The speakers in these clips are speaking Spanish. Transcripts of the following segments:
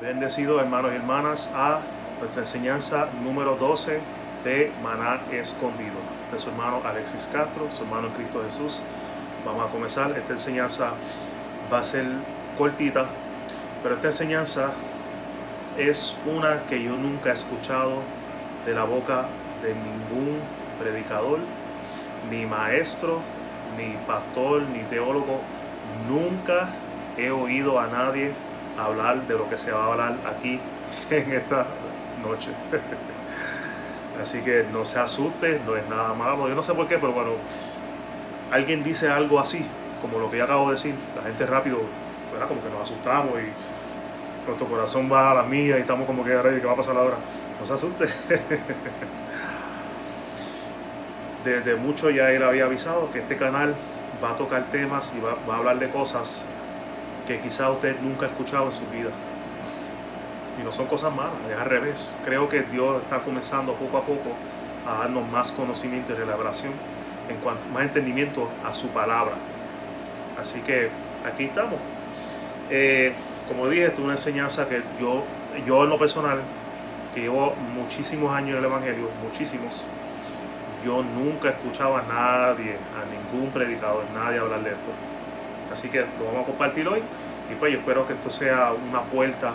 Bendecidos hermanos y hermanas a nuestra enseñanza número 12 de Maná Escondido. De su hermano Alexis Castro, su hermano en Cristo Jesús. Vamos a comenzar. Esta enseñanza va a ser cortita, pero esta enseñanza es una que yo nunca he escuchado de la boca de ningún predicador, ni maestro, ni pastor, ni teólogo. Nunca he oído a nadie hablar de lo que se va a hablar aquí en esta noche. Así que no se asuste, no es nada malo. Yo no sé por qué, pero bueno, alguien dice algo así, como lo que yo acabo de decir, la gente rápido, ¿verdad? Como que nos asustamos y nuestro corazón va a la mía y estamos como que, ¿qué va a pasar ahora? No se asuste. Desde mucho ya él había avisado que este canal va a tocar temas y va a hablar de cosas que quizá usted nunca ha escuchado en su vida. Y no son cosas malas, es al revés. Creo que Dios está comenzando poco a poco a darnos más conocimiento y revelación, en cuanto más entendimiento a su palabra. Así que aquí estamos. Como dije, esta es una enseñanza que yo en lo personal, que llevo muchísimos años en el Evangelio, muchísimos, yo nunca escuchaba a nadie, a ningún predicador, nadie hablar de esto. Así que lo vamos a compartir hoy y pues yo espero que esto sea una puerta,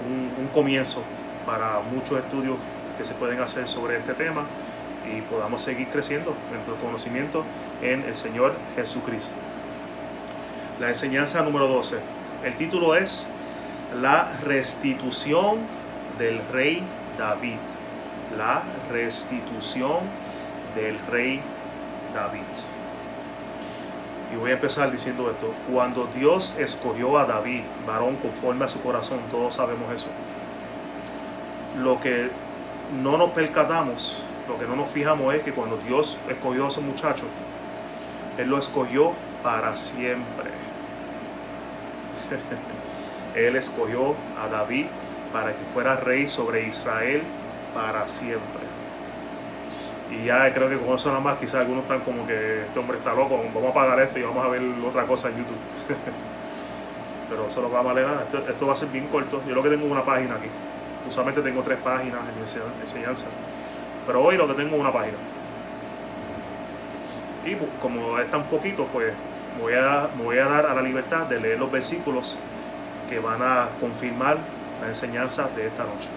un comienzo para muchos estudios que se pueden hacer sobre este tema y podamos seguir creciendo en nuestro conocimiento en el Señor Jesucristo. La enseñanza número 12. El título es La restitución del rey David. La restitución del rey David. Y voy a empezar diciendo esto. Cuando Dios escogió a David, varón conforme a su corazón, todos sabemos eso. Lo que no nos percatamos, lo que no nos fijamos es que cuando Dios escogió a ese muchacho, Él lo escogió para siempre. Él escogió a David para que fuera rey sobre Israel para siempre. Y ya creo que con eso nada más quizás algunos están como que este hombre está loco, vamos a apagar esto y vamos a ver otra cosa en YouTube. Pero eso lo vamos a leer. Esto va a ser bien corto. Yo lo que tengo es una página aquí. Usualmente tengo 3 páginas en mi enseñanza, pero hoy lo que tengo es una página. Y como es tan poquito, pues me voy a dar a la libertad de leer los versículos que van a confirmar la enseñanza de esta noche.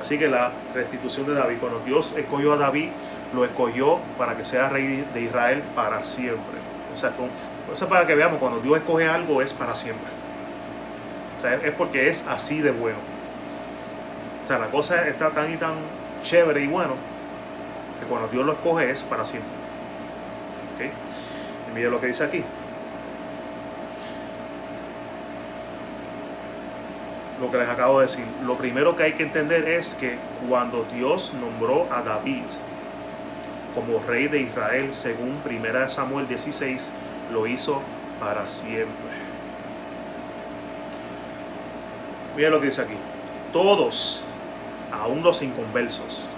Así que la restitución de David, cuando Dios escogió a David, lo escogió para que sea rey de Israel para siempre. O sea, eso para que veamos, cuando Dios escoge algo es para siempre. O sea, es porque es así de bueno. O sea, la cosa está tan y tan chévere y bueno que cuando Dios lo escoge es para siempre. ¿Okay? Y mire lo que dice aquí. Lo que les acabo de decir. Lo primero que hay que entender es que cuando Dios nombró a David como rey de Israel, según 1 Samuel 16, lo hizo para siempre. Miren lo que dice aquí. Todos, aún los inconversos,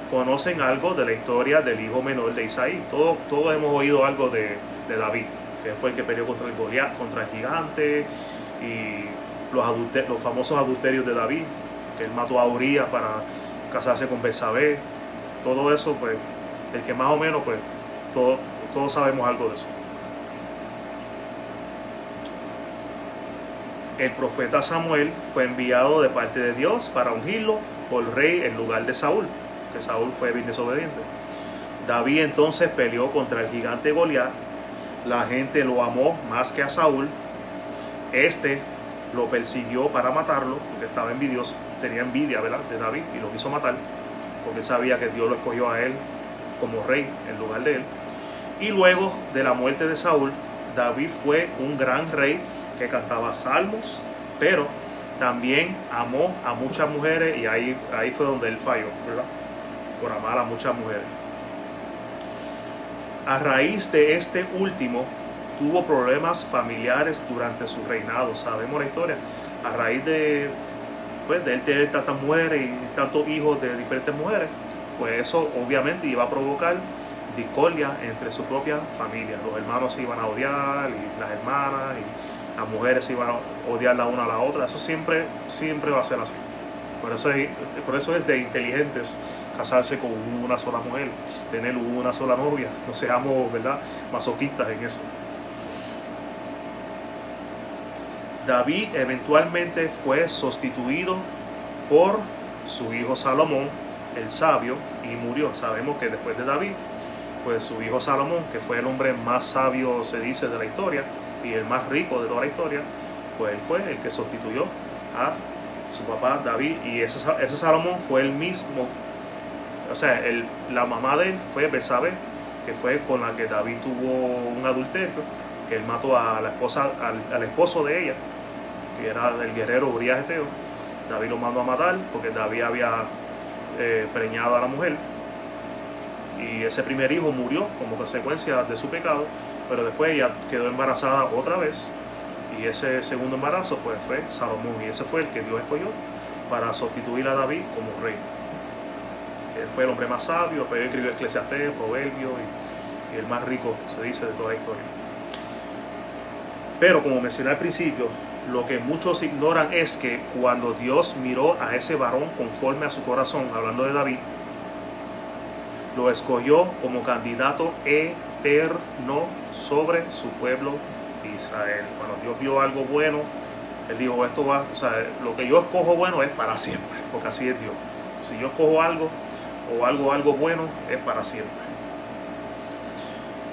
conocen algo de la historia del hijo menor de Isaí. Todos hemos oído algo de David, que fue el que peleó contra el Goliat, contra el gigante, y los famosos adulterios de David, que él mató a Urías para casarse con Betsabé. Todo eso, pues, el que más o menos, pues, todos sabemos algo de eso. El profeta Samuel fue enviado de parte de Dios para ungirlo por rey en lugar de Saúl, que Saúl fue bien desobediente. David entonces peleó contra el gigante Goliat. La gente lo amó más que a Saúl. Este lo persiguió para matarlo, porque estaba envidioso, tenía envidia, ¿verdad?, de David, y lo quiso matar, porque sabía que Dios lo escogió a él como rey en lugar de él. Y luego de la muerte de Saúl, David fue un gran rey que cantaba salmos, pero también amó a muchas mujeres, y ahí fue donde él falló, ¿verdad?, por amar a muchas mujeres. A raíz de este último, tuvo problemas familiares durante su reinado. Sabemos la historia. A raíz de él tener tantas mujeres y tantos hijos de diferentes mujeres, pues eso obviamente iba a provocar discordia entre su propia familia. Los hermanos se iban a odiar, y las hermanas, las mujeres iban a odiar la una a la otra. Eso siempre va a ser así. Por eso es de inteligentes casarse con una sola mujer, tener una sola novia. No seamos, ¿verdad?, masoquistas en eso. David eventualmente fue sustituido por su hijo Salomón, el sabio, y murió. Sabemos que después de David, pues su hijo Salomón, que fue el hombre más sabio, se dice, de la historia, y el más rico de toda la historia, pues él fue el que sustituyó a su papá David. Y ese Salomón fue el mismo, o sea, la mamá de él fue Betsabé, que fue con la que David tuvo un adulterio, que él mató a la esposa, al esposo de ella, que era el guerrero Urías Eteo. David lo mandó a matar porque David había preñado a la mujer, y ese primer hijo murió como consecuencia de su pecado, pero después ella quedó embarazada otra vez, y ese segundo embarazo pues fue Salomón, y ese fue el que Dios escogió para sustituir a David como rey. Él fue el hombre más sabio, pero él escribió Eclesiastés, Proverbios, y el más rico, se dice, de toda la historia. Pero como mencioné al principio, lo que muchos ignoran es que cuando Dios miró a ese varón conforme a su corazón, hablando de David, lo escogió como candidato eterno sobre su pueblo Israel. Cuando Dios vio algo bueno, Él dijo, esto va, o sea, lo que yo escojo bueno es para siempre, porque así es Dios. Si yo escojo algo, o algo bueno, es para siempre.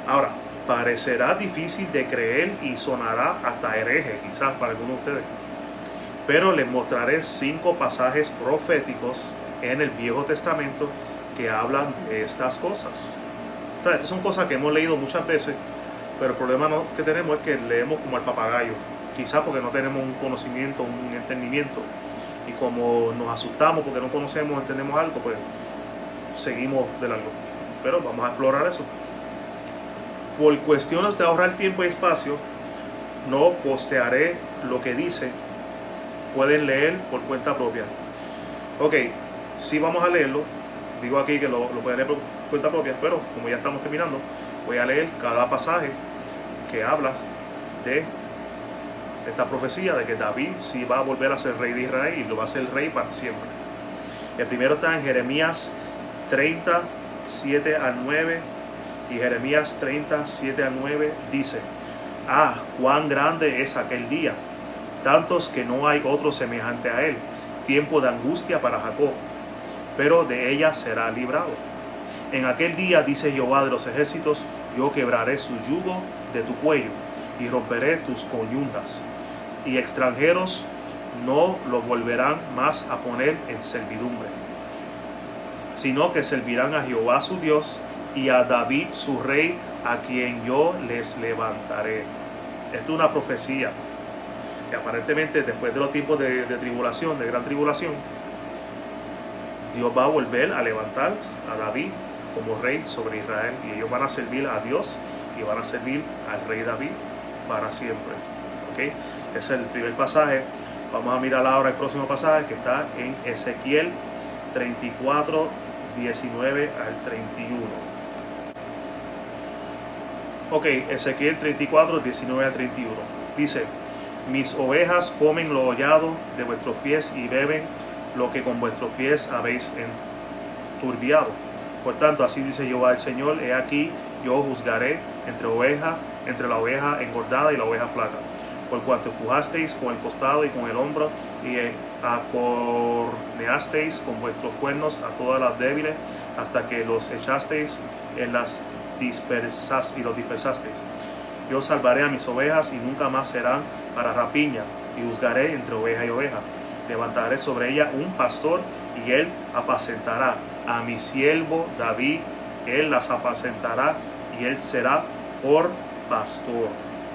Ahora, parecerá difícil de creer y sonará hasta hereje, quizás para algunos de ustedes, pero les mostraré 5 pasajes proféticos en el Viejo Testamento que hablan de estas cosas. O sea, estas son cosas que hemos leído muchas veces, pero el problema que tenemos es que leemos como el papagayo, quizás porque no tenemos un conocimiento, un entendimiento, y como nos asustamos porque no conocemos, entendemos algo, pues seguimos de largo. Pero vamos a explorar eso. Por cuestiones de ahorrar tiempo y espacio, no postearé lo que dice. Pueden leer por cuenta propia. Ok, sí vamos a leerlo. Digo aquí que lo pueden leer por cuenta propia, pero como ya estamos terminando, voy a leer cada pasaje que habla de esta profecía de que David sí va a volver a ser rey de Israel y lo va a ser rey para siempre. El primero está en Jeremías 37 al 9, y Jeremías 37 al 9 dice: ah, cuán grande es aquel día, tantos que no hay otro semejante a él, tiempo de angustia para Jacob, pero de ella será librado. En aquel día, dice Jehová de los ejércitos, yo quebraré su yugo de tu cuello y romperé tus coyuntas, y extranjeros no lo volverán más a poner en servidumbre, sino que servirán a Jehová su Dios y a David su rey, a quien yo les levantaré. Esto es una profecía que aparentemente después de los tiempos de tribulación, de gran tribulación, Dios va a volver a levantar a David como rey sobre Israel, y ellos van a servir a Dios y van a servir al rey David para siempre. ¿Okay? Ese es el primer pasaje. Vamos a mirar ahora el próximo pasaje, que está en Ezequiel 34, 19 al 31. Ok, Ezequiel 34, 19 al 31. Dice: mis ovejas comen lo hollado de vuestros pies y beben lo que con vuestros pies habéis enturbiado. Por tanto, así dice Jehová el Señor: he aquí, yo juzgaré entre la oveja engordada y la oveja flaca, por cuanto empujasteis con el costado y con el hombro, y acorneasteis con vuestros cuernos a todas las débiles, hasta que los echasteis en las dispersas y los dispersasteis. Yo salvaré a mis ovejas y nunca más serán para rapiña, y juzgaré entre oveja y oveja. Levantaré sobre ella un pastor, y él apacentará a mi siervo David. Él las apacentará, y él será por pastor.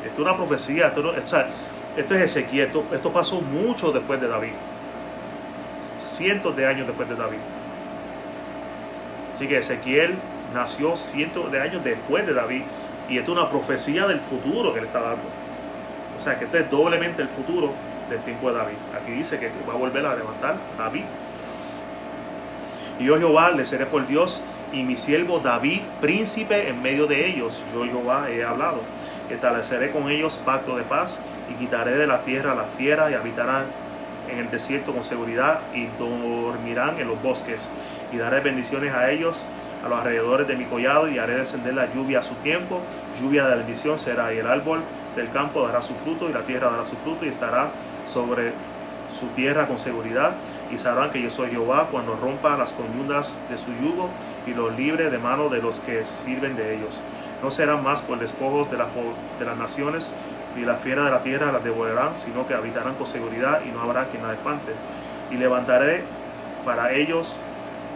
Esto es una profecía, esto es Ezequiel, esto pasó mucho después de David, cientos de años después de David. Así que Ezequiel nació cientos de años después de David, y esto es una profecía del futuro que le está dando. O sea que este es doblemente el futuro del tiempo de David. Aquí dice que va a volver a levantar a David. Y yo Jehová le seré por Dios, y mi siervo David príncipe en medio de ellos. Yo Jehová he hablado. Estableceré con ellos pacto de paz, y quitaré de la tierra las fieras y habitarán en el desierto con seguridad y dormirán en los bosques. Y daré bendiciones a ellos, a los alrededores de mi collado, y haré descender la lluvia a su tiempo. Lluvia de bendición será, y el árbol del campo dará su fruto, y la tierra dará su fruto, y estará sobre su tierra con seguridad. Y sabrán que yo soy Jehová cuando rompa las coyundas de su yugo y los libre de mano de los que sirven de ellos. No serán más por despojos de las naciones, y la fiera de la tierra las devorarán, sino que habitarán con seguridad y no habrá quien las espante. Y levantaré para ellos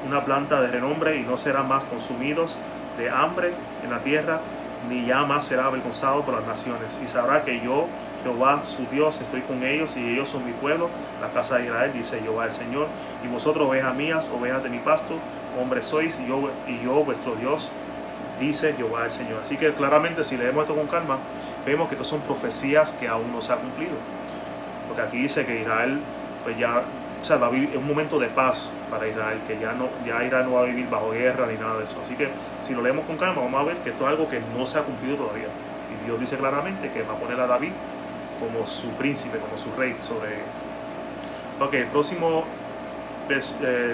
una planta de renombre, y no serán más consumidos de hambre en la tierra, ni ya más será avergonzado por las naciones. Y sabrá que yo, Jehová su Dios, estoy con ellos, y ellos son mi pueblo, la casa de Israel, dice Jehová el Señor. Y vosotros, ovejas mías, ovejas de mi pasto, hombres sois, y yo vuestro Dios, dice Jehová el Señor. Así que claramente, si leemos esto con calma, vemos que estas son profecías que aún no se han cumplido. Porque aquí dice que Israel, pues ya, o sea, va a vivir un momento de paz para Israel, que ya Israel no va a vivir bajo guerra ni nada de eso. Así que si lo leemos con calma, vamos a ver que esto es algo que no se ha cumplido todavía. Y Dios dice claramente que va a poner a David como su príncipe, como su rey sobre él. Ok, el próximo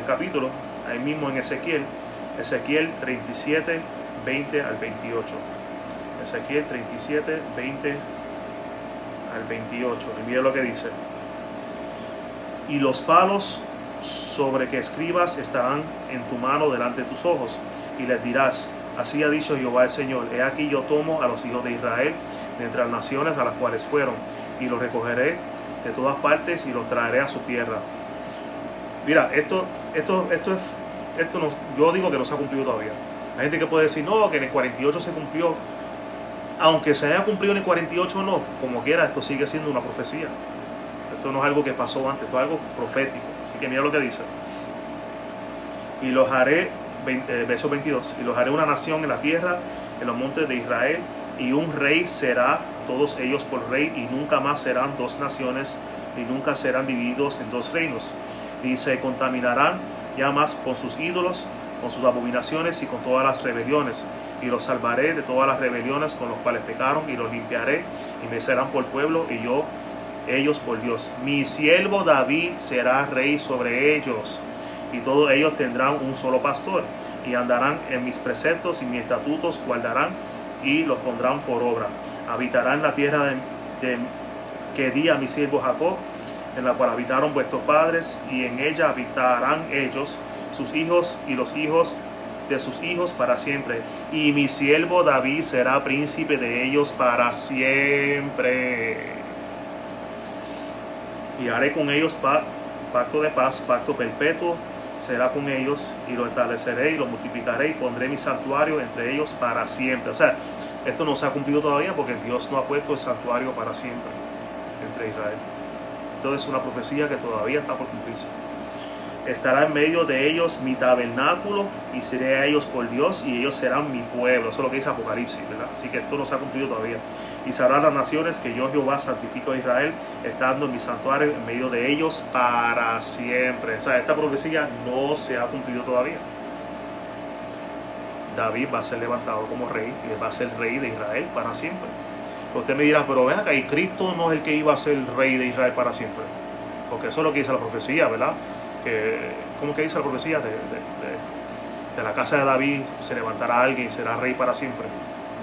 capítulo, ahí mismo en Ezequiel 37, 20 al 28. Ezequiel 37, 20 al 28. Y mira lo que dice. Y los palos sobre que escribas estarán en tu mano delante de tus ojos, y les dirás: así ha dicho Jehová el Señor, he aquí yo tomo a los hijos de Israel de entre las naciones a las cuales fueron, y los recogeré de todas partes y los traeré a su tierra. Mira, esto no, yo digo que no se ha cumplido todavía. Hay gente que puede decir, no, que en el 48 se cumplió. Aunque se haya cumplido en el 48 o no, como quiera, esto sigue siendo una profecía. Esto no es algo que pasó antes, esto es algo profético. Así que mira lo que dice. Y los haré, verso 22, y los haré una nación en la tierra, en los montes de Israel, y un rey será todos ellos por rey, y nunca más serán dos naciones, y nunca serán divididos en dos reinos. Y se contaminarán ya más con sus ídolos, con sus abominaciones y con todas las rebeliones. Y los salvaré de todas las rebeliones con los cuales pecaron, y los limpiaré, y me serán por pueblo, y yo ellos por Dios. Mi siervo David será rey sobre ellos, y todos ellos tendrán un solo pastor, y andarán en mis preceptos y mis estatutos guardarán, y los pondrán por obra. Habitarán la tierra que di a mi siervo Jacob, en la cual habitaron vuestros padres, y en ella habitarán ellos, sus hijos y los hijos de sus hijos para siempre. Y mi siervo David será príncipe de ellos para siempre. Y haré con ellos pacto de paz, pacto perpetuo será con ellos, y lo estableceré y lo multiplicaré, y pondré mi santuario entre ellos para siempre. O sea, esto no se ha cumplido todavía porque Dios no ha puesto el santuario para siempre entre Israel. Entonces es una profecía que todavía está por cumplirse. Estará en medio de ellos mi tabernáculo, y seré a ellos por Dios, y ellos serán mi pueblo. Eso es lo que dice Apocalipsis, ¿verdad? Así que esto no se ha cumplido todavía. Y sabrán las naciones que yo, Jehová, santifico a Israel, estando en mi santuario en medio de ellos para siempre. O sea, esta profecía no se ha cumplido todavía. David va a ser levantado como rey, y va a ser rey de Israel para siempre. Usted me dirá, pero ven acá, ¿y Cristo no es el que iba a ser rey de Israel para siempre? Porque eso es lo que dice la profecía, ¿verdad? ¿Cómo que dice la profecía? De la casa de David se levantará alguien y será rey para siempre.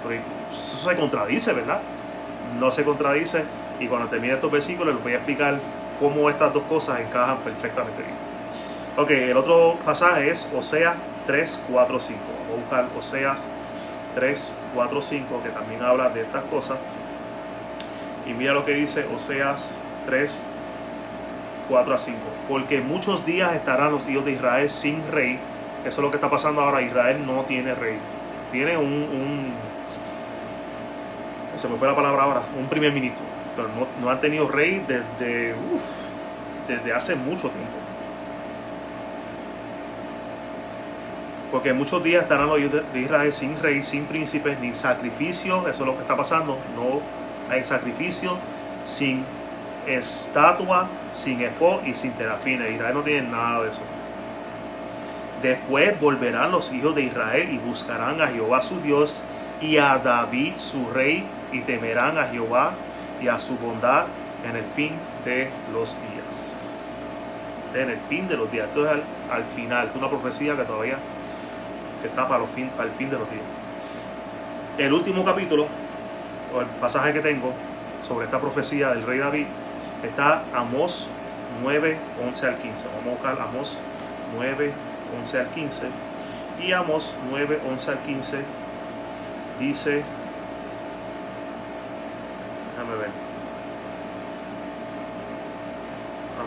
Pero eso se contradice, ¿verdad? No se contradice, y cuando termine estos versículos les voy a explicar cómo estas dos cosas encajan perfectamente bien. Ok, el otro pasaje es Oseas 3, 4, 5. Vamos a buscar Oseas 3, 4, 5, que también habla de estas cosas. Y mira lo que dice Oseas 3, 4 a 5. Porque muchos días estarán los hijos de Israel sin rey. Eso es lo que está pasando ahora. Israel no tiene rey. Tiene se me fue la palabra ahora, un primer ministro. Pero no han tenido rey desde hace mucho tiempo. Porque muchos días estarán los hijos de Israel sin rey, sin príncipes, ni sacrificio. Eso es lo que está pasando. No hay sacrificio, sin estatua, sin efod y sin terafines. Israel no tiene nada de eso. Después volverán los hijos de Israel y buscarán a Jehová su Dios y a David su rey, y temerán a Jehová y a su bondad en el fin de los días. En el fin de los días. Esto es al final. Es una profecía que todavía está para el fin de los días. El último capítulo, o el pasaje que tengo sobre esta profecía del rey David, está Amós 9, 11 al 15. Vamos a buscar Amós 9, 11 al 15. Y Amós 9, 11 al 15 dice, déjame ver,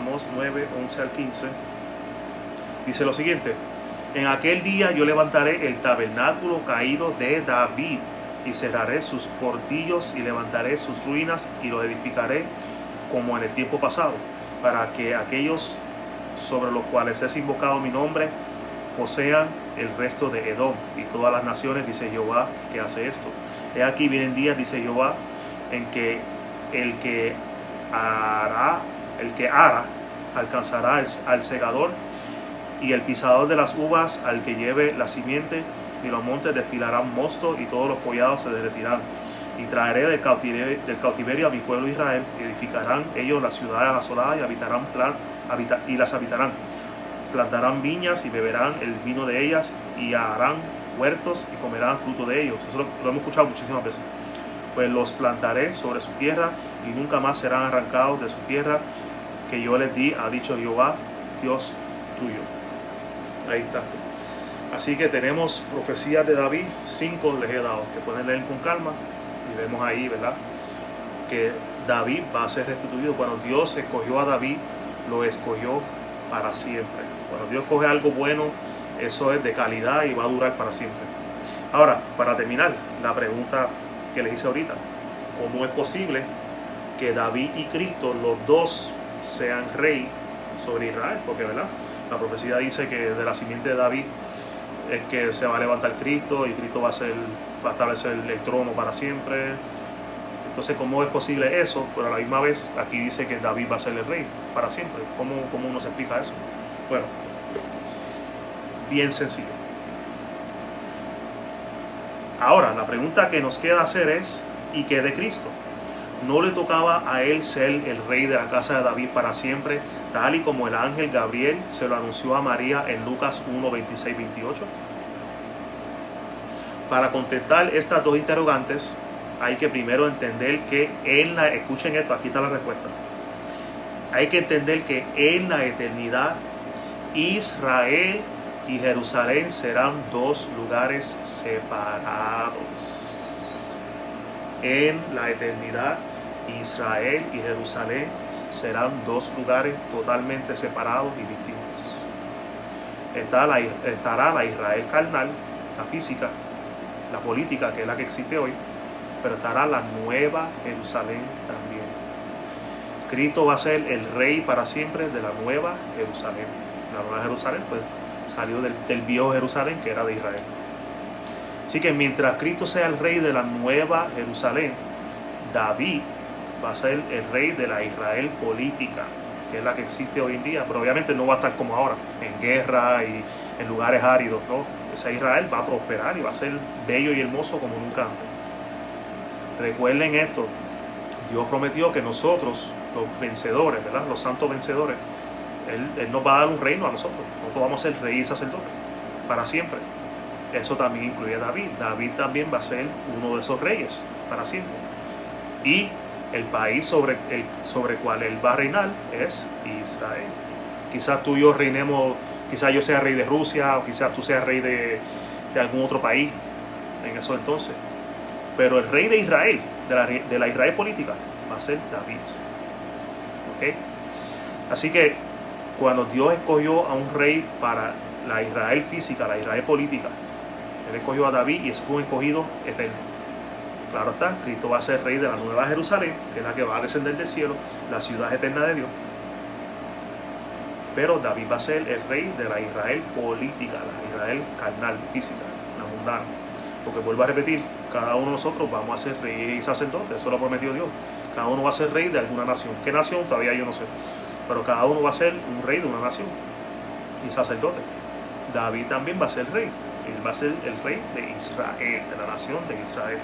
Amós 9, 11 al 15 dice lo siguiente: en aquel día yo levantaré el tabernáculo caído de David y cerraré sus portillos y levantaré sus ruinas y los edificaré como en el tiempo pasado, para que aquellos sobre los cuales es invocado mi nombre posean el resto de Edom y todas las naciones, dice Jehová, que hace esto. He aquí vienen días, dice Jehová, en que el que ara alcanzará al segador, y el pisador de las uvas al que lleve la simiente, y los montes destilarán mosto y todos los collados se derretirán. Y traeré del cautiverio a mi pueblo Israel, y edificarán ellos las ciudades asoladas y las habitarán. Plantarán viñas y beberán el vino de ellas, y harán huertos y comerán fruto de ellos. Eso lo hemos escuchado muchísimas veces. Pues los plantaré sobre su tierra y nunca más serán arrancados de su tierra que yo les di, ha dicho Jehová, Dios tuyo. Ahí está. Así que tenemos profecías de David, 5 les he dado, que pueden leer con calma, y vemos ahí, ¿verdad?, que David va a ser restituido. Cuando Dios escogió a David, lo escogió para siempre. Cuando Dios coge algo bueno, eso es de calidad y va a durar para siempre. Ahora, para terminar, la pregunta que les hice ahorita: ¿cómo es posible que David y Cristo, los dos, sean rey sobre Israel? Porque, ¿verdad?, la profecía dice que de la simiente de David es que se va a levantar Cristo, y Cristo va a establecer el trono para siempre. Entonces, ¿cómo es posible eso? Pero a la misma vez aquí dice que David va a ser el rey para siempre. ¿Cómo uno se explica eso? Bueno, bien sencillo. Ahora, la pregunta que nos queda hacer es: ¿y qué de Cristo? ¿No le tocaba a él ser el rey de la casa de David para siempre, tal y como el ángel Gabriel se lo anunció a María en Lucas 1, 26, 28? Para contestar estas dos interrogantes, hay que primero entender que escuchen esto, aquí está la respuesta. Hay que entender que en la eternidad, Israel y Jerusalén serán dos lugares separados. En la eternidad, Israel y Jerusalén serán dos lugares totalmente separados y distintos. Estará la Israel carnal, la física, la política, que es la que existe hoy, pero estará la nueva Jerusalén también. Cristo va a ser el rey para siempre de la nueva Jerusalén. La nueva Jerusalén pues salió del viejo Jerusalén, que era de Israel. Así que mientras Cristo sea el rey de la nueva Jerusalén, David va a ser el rey de la Israel política, que es la que existe hoy en día, pero obviamente no va a estar como ahora, en guerra y en lugares áridos, ¿no? Ese Israel va a prosperar y va a ser bello y hermoso como nunca antes. Recuerden esto: Dios prometió que nosotros, los vencedores, ¿verdad?, los santos vencedores, Él nos va a dar un reino a nosotros. Nosotros vamos a ser rey y sacerdote para siempre. Eso también incluye a David. David también va a ser uno de esos reyes para siempre. Y el país sobre el cual él va a reinar es Israel. Quizás tú y yo reinemos, quizás yo sea rey de Rusia, o quizás tú seas rey de algún otro país en eso entonces. Pero el rey de Israel, de la Israel política, va a ser David. ¿Ok? Así que cuando Dios escogió a un rey para la Israel física, la Israel política, Él escogió a David, y ese fue un escogido eterno. Claro está, Cristo va a ser rey de la nueva Jerusalén, que es la que va a descender del cielo, la ciudad eterna de Dios. Pero David va a ser el rey de la Israel política, la Israel carnal, física, la mundana. Porque vuelvo a repetir, cada uno de nosotros vamos a ser rey y sacerdote, eso lo prometió Dios. Cada uno va a ser rey de alguna nación. ¿Qué nación? Todavía yo no sé. Pero cada uno va a ser un rey de una nación y sacerdote. David también va a ser rey. Él va a ser el rey de Israel, de la nación de Israel.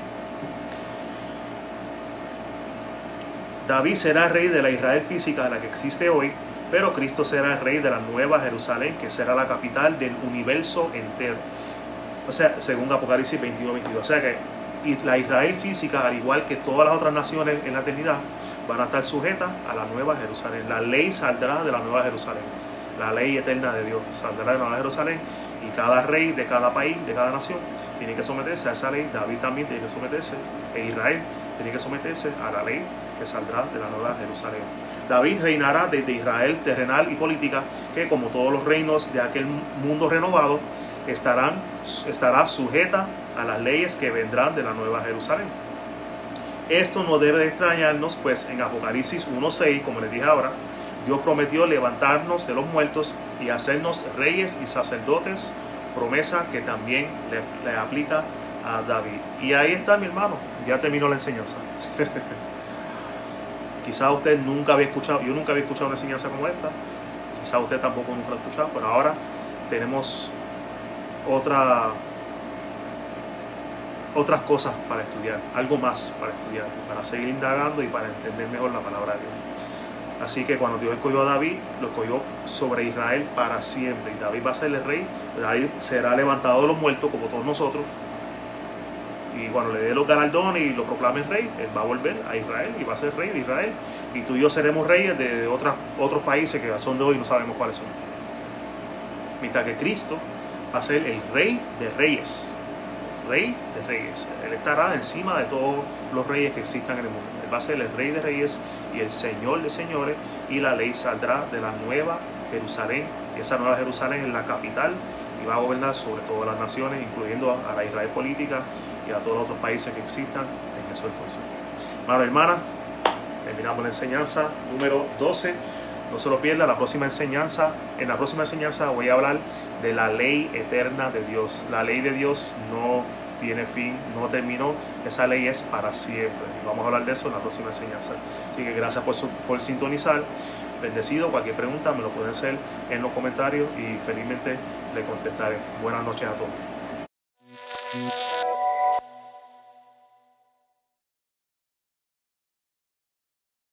David será el rey de la Israel física, de la que existe hoy, pero Cristo será el rey de la nueva Jerusalén, que será la capital del universo entero. O sea, según Apocalipsis 21-22. O sea que la Israel física, al igual que todas las otras naciones en la eternidad, van a estar sujetas a la nueva Jerusalén. La ley saldrá de la nueva Jerusalén. La ley eterna de Dios saldrá de la nueva Jerusalén, y cada rey de cada país, de cada nación, tiene que someterse a esa ley. David también tiene que someterse, e Israel tiene que someterse a la ley que saldrá de la nueva Jerusalén. David reinará desde Israel terrenal y política, que como todos los reinos de aquel mundo renovado, estará sujeta a las leyes que vendrán de la nueva Jerusalén. Esto no debe de extrañarnos, pues en Apocalipsis 1:6, como les dije ahora, Dios prometió levantarnos de los muertos y hacernos reyes y sacerdotes, promesa que también le aplica a David. Y ahí está, mi hermano, ya terminó la enseñanza. Quizás usted nunca había escuchado, yo nunca había escuchado una enseñanza como esta, quizás usted tampoco nunca la ha escuchado, pero ahora tenemos otras cosas para estudiar, algo más para estudiar, para seguir indagando y para entender mejor la palabra de Dios. Así que cuando Dios escogió a David, lo escogió sobre Israel para siempre, y David va a ser el rey. David será levantado de los muertos como todos nosotros, y cuando le dé los galardones y lo proclame rey, él va a volver a Israel y va a ser rey de Israel, y tú y yo seremos reyes de otros países que son de hoy no sabemos cuáles son. Mientras que Cristo va a ser el rey de reyes. Rey de reyes. Él estará encima de todos los reyes que existan en el mundo. Él va a ser el rey de reyes y el señor de señores, y la ley saldrá de la nueva Jerusalén, y esa nueva Jerusalén es la capital, y va a gobernar sobre todas las naciones, incluyendo a la Israel política y a todos los otros países que existan en eso entonces. Hermano, hermana, terminamos la enseñanza número 12. No se lo pierda en la próxima enseñanza. En la próxima enseñanza voy a hablar de la ley eterna de Dios. La ley de Dios no tiene fin, no terminó. Esa ley es para siempre. Y vamos a hablar de eso en la próxima enseñanza. Así que gracias por sintonizar. Bendecido. Cualquier pregunta me lo pueden hacer en los comentarios y felizmente le contestaré. Buenas noches a todos.